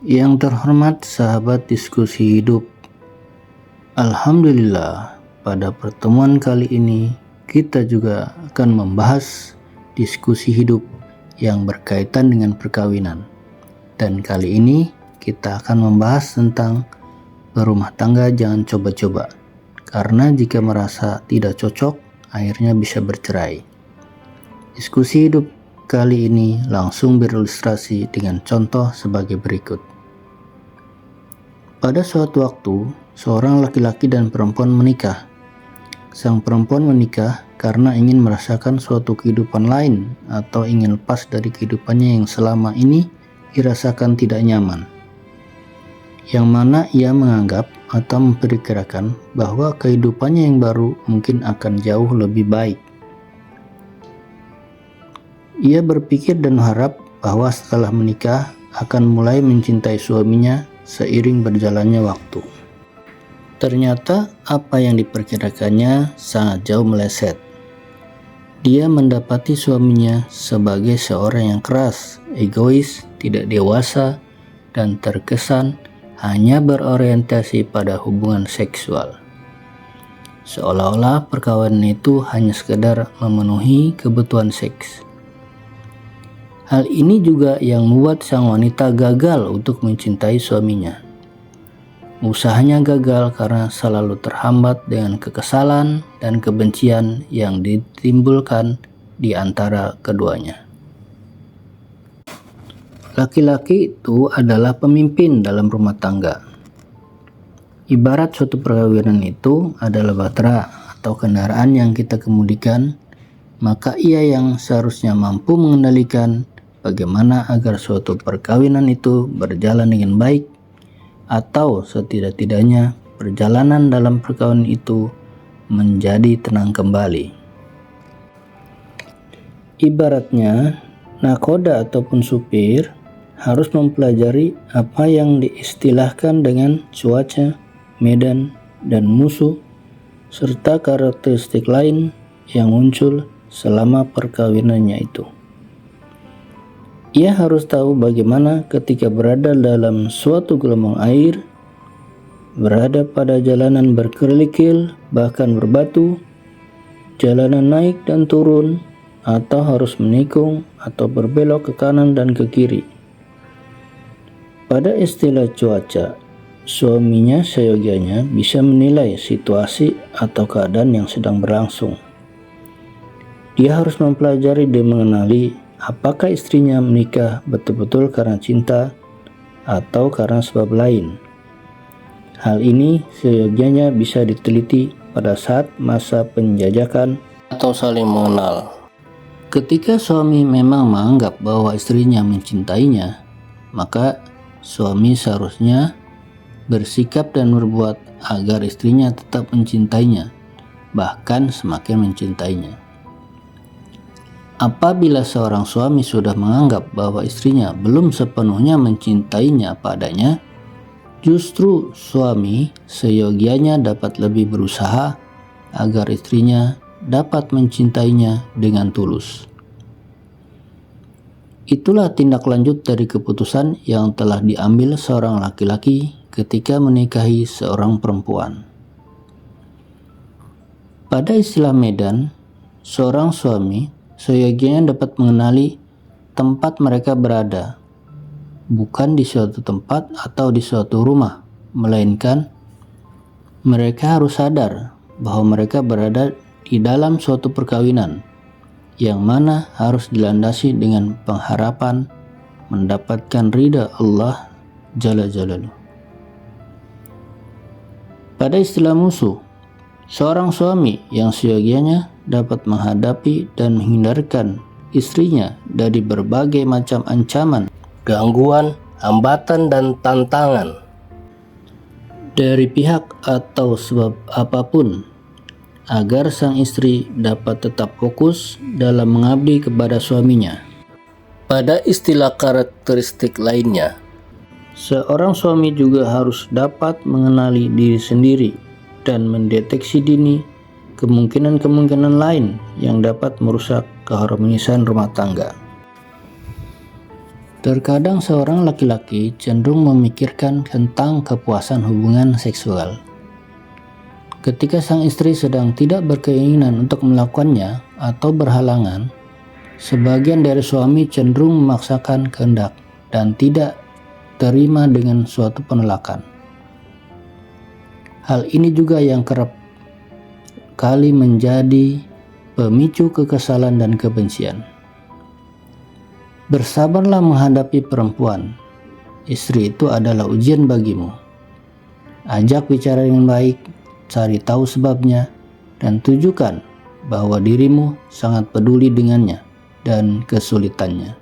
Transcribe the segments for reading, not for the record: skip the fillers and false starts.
Yang terhormat sahabat diskusi hidup, Alhamdulillah pada pertemuan kali ini kita juga akan membahas diskusi hidup yang berkaitan dengan perkawinan. Dan kali ini kita akan membahas tentang berumah tangga jangan coba-coba, karena jika merasa tidak cocok akhirnya bisa bercerai. Diskusi hidup kali ini langsung berilustrasi dengan contoh sebagai berikut. Pada suatu waktu, seorang laki-laki dan perempuan menikah. Sang perempuan menikah karena ingin merasakan suatu kehidupan lain atau ingin lepas dari kehidupannya yang selama ini dirasakan tidak nyaman. Yang mana ia menganggap atau memperkirakan bahwa kehidupannya yang baru mungkin akan jauh lebih baik. Ia berpikir dan harap bahwa setelah menikah akan mulai mencintai suaminya seiring berjalannya waktu. Ternyata apa yang diperkirakannya sangat jauh meleset. Dia mendapati suaminya sebagai seorang yang keras, egois, tidak dewasa, dan terkesan hanya berorientasi pada hubungan seksual. Seolah-olah perkawinan itu hanya sekedar memenuhi kebutuhan seks. Hal ini juga yang membuat sang wanita gagal untuk mencintai suaminya. Usahanya gagal karena selalu terhambat dengan kekesalan dan kebencian yang ditimbulkan di antara keduanya. Laki-laki itu adalah pemimpin dalam rumah tangga. Ibarat suatu perkawinan itu adalah bahtera atau kendaraan yang kita kemudikan, maka ia yang seharusnya mampu mengendalikan bagaimana agar suatu perkawinan itu berjalan dengan baik, atau setidak-tidaknya perjalanan dalam perkawinan itu menjadi tenang kembali. Ibaratnya, nakoda ataupun supir harus mempelajari apa yang diistilahkan dengan cuaca, medan, dan musuh, serta karakteristik lain yang muncul selama perkawinannya itu. Ia harus tahu bagaimana ketika berada dalam suatu gelombang air, berada pada jalanan berkerikil bahkan berbatu, jalanan naik dan turun, atau harus menikung atau berbelok ke kanan dan ke kiri. Pada istilah cuaca, suaminya seyogianya bisa menilai situasi atau keadaan yang sedang berlangsung. Dia harus mempelajari dan mengenali apakah istrinya menikah betul-betul karena cinta atau karena sebab lain. Hal ini seyogianya bisa diteliti pada saat masa penjajakan atau saling mengenal. Ketika suami memang menganggap bahwa istrinya mencintainya, maka suami seharusnya bersikap dan berbuat agar istrinya tetap mencintainya, bahkan semakin mencintainya. Apabila seorang suami sudah menganggap bahwa istrinya belum sepenuhnya mencintainya padanya, justru suami seyogianya dapat lebih berusaha agar istrinya dapat mencintainya dengan tulus. Itulah tindak lanjut dari keputusan yang telah diambil seorang laki-laki ketika menikahi seorang perempuan. Pada istilah Medan, seorang suami seyogianya dapat mengenali tempat mereka berada, bukan di suatu tempat atau di suatu rumah, melainkan mereka harus sadar bahwa mereka berada di dalam suatu perkawinan, yang mana harus dilandasi dengan pengharapan mendapatkan ridha Allah Jalla Jalaluhu. Pada istilah musuh, seorang suami yang seyogianya dapat menghadapi dan menghindarkan istrinya dari berbagai macam ancaman, gangguan, hambatan, dan tantangan dari pihak atau sebab apapun, agar sang istri dapat tetap fokus dalam mengabdi kepada suaminya. Pada istilah karakteristik lainnya, seorang suami juga harus dapat mengenali diri sendiri dan mendeteksi dini kemungkinan-kemungkinan lain yang dapat merusak keharmonisan rumah tangga. Terkadang seorang laki-laki cenderung memikirkan tentang kepuasan hubungan seksual. Ketika sang istri sedang tidak berkeinginan untuk melakukannya atau berhalangan, sebagian dari suami cenderung memaksakan kehendak dan tidak terima dengan suatu penolakan. Hal ini juga yang kerap kali menjadi pemicu kekesalan dan kebencian. Bersabarlah menghadapi perempuan. Istri itu adalah ujian bagimu. Ajak bicara dengan baik, cari tahu sebabnya, dan tunjukkan bahwa dirimu sangat peduli dengannya dan kesulitannya.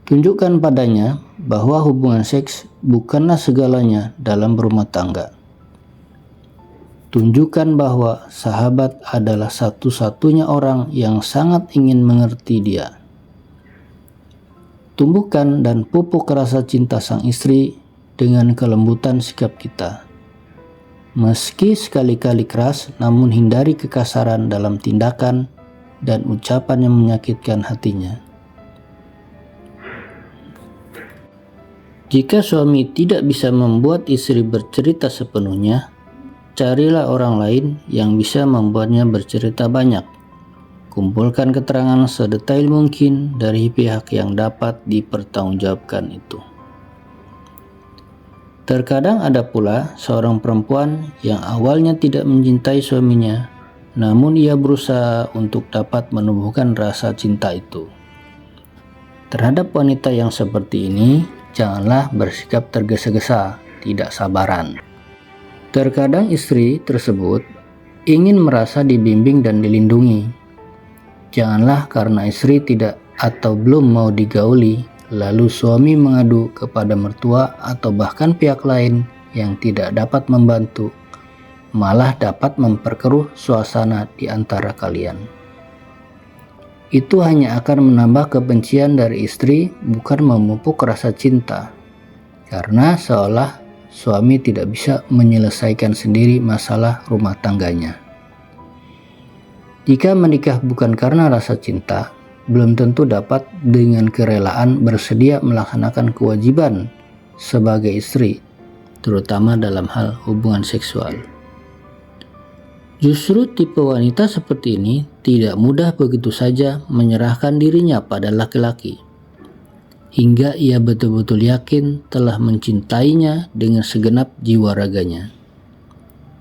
Tunjukkan padanya bahwa hubungan seks bukanlah segalanya dalam berumah tangga. Tunjukkan bahwa sahabat adalah satu-satunya orang yang sangat ingin mengerti dia. Tumbuhkan dan pupuk rasa cinta sang istri dengan kelembutan sikap kita. Meski sekali-kali keras, namun hindari kekasaran dalam tindakan dan ucapan yang menyakitkan hatinya. Jika suami tidak bisa membuat istri bercerita sepenuhnya, carilah orang lain yang bisa membuatnya bercerita banyak. Kumpulkan keterangan sedetail mungkin dari pihak yang dapat dipertanggungjawabkan itu. Terkadang ada pula seorang perempuan yang awalnya tidak mencintai suaminya, namun ia berusaha untuk dapat menumbuhkan rasa cinta itu. Terhadap wanita yang seperti ini, janganlah bersikap tergesa-gesa, tidak sabaran. Terkadang istri tersebut ingin merasa dibimbing dan dilindungi. Janganlah karena istri tidak atau belum mau digauli, lalu suami mengadu kepada mertua atau bahkan pihak lain yang tidak dapat membantu, malah dapat memperkeruh suasana di antara kalian. Itu hanya akan menambah kebencian dari istri, bukan memupuk rasa cinta, karena seolah suami tidak bisa menyelesaikan sendiri masalah rumah tangganya. Jika menikah bukan karena rasa cinta, belum tentu dapat dengan kerelaan bersedia melaksanakan kewajiban sebagai istri, terutama dalam hal hubungan seksual. Justru tipe wanita seperti ini tidak mudah begitu saja menyerahkan dirinya pada laki-laki, hingga ia betul-betul yakin telah mencintainya dengan segenap jiwa raganya.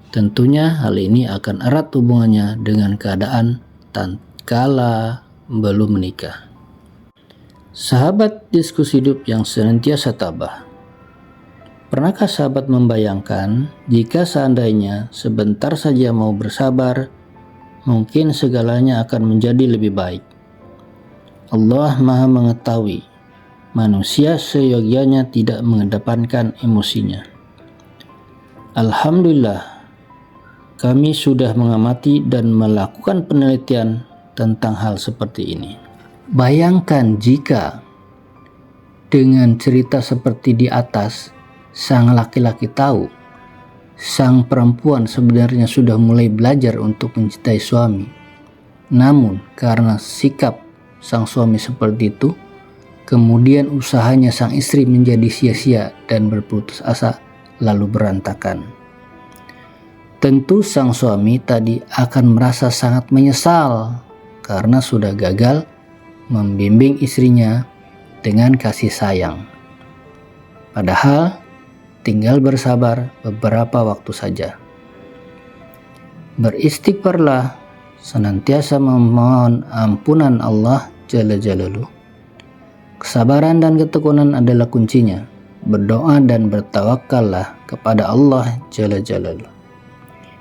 Tentunya hal ini akan erat hubungannya dengan keadaan tatkala belum menikah. Sahabat diskusi hidup yang senantiasa tabah. Pernahkah sahabat membayangkan jika seandainya sebentar saja mau bersabar, mungkin segalanya akan menjadi lebih baik? Allah Maha mengetahui, manusia seyogyanya tidak mengedepankan emosinya. Alhamdulillah, kami sudah mengamati dan melakukan penelitian tentang hal seperti ini. Bayangkan jika dengan cerita seperti di atas, sang laki-laki tahu sang perempuan sebenarnya sudah mulai belajar untuk mencintai suami. Namun karena sikap sang suami seperti itu, kemudian usahanya sang istri menjadi sia-sia dan berputus asa lalu berantakan. Tentu sang suami tadi akan merasa sangat menyesal karena sudah gagal membimbing istrinya dengan kasih sayang. Padahal tinggal bersabar beberapa waktu saja. Beristighfarlah, senantiasa memohon ampunan Allah Jalla Jalaluhu. Kesabaran dan ketekunan adalah kuncinya. Berdoa dan bertawakallah kepada Allah Jalla Jalaluhu.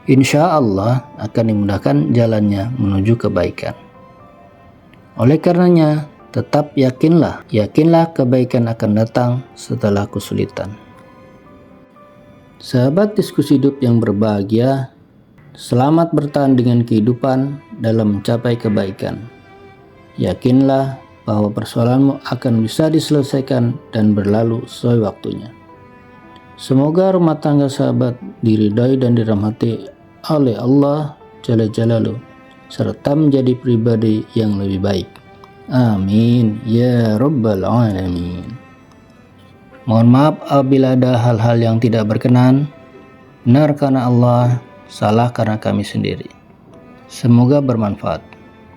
Insya Allah akan dimudahkan jalannya menuju kebaikan. Oleh karenanya, tetap yakinlah kebaikan akan datang setelah kesulitan. Sahabat diskusi hidup yang berbahagia, selamat bertahan dengan kehidupan dalam mencapai kebaikan. Yakinlah bahwa persoalanmu akan bisa diselesaikan dan berlalu sesuai waktunya. Semoga rumah tangga sahabat diridhai dan dirahmati oleh Allah Jalla Jalaluhu serta menjadi pribadi yang lebih baik. Amin ya rabbal alamin. Mohon maaf apabila ada hal-hal yang tidak berkenan. Benar karena Allah, salah karena kami sendiri. Semoga bermanfaat.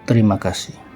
Terima kasih.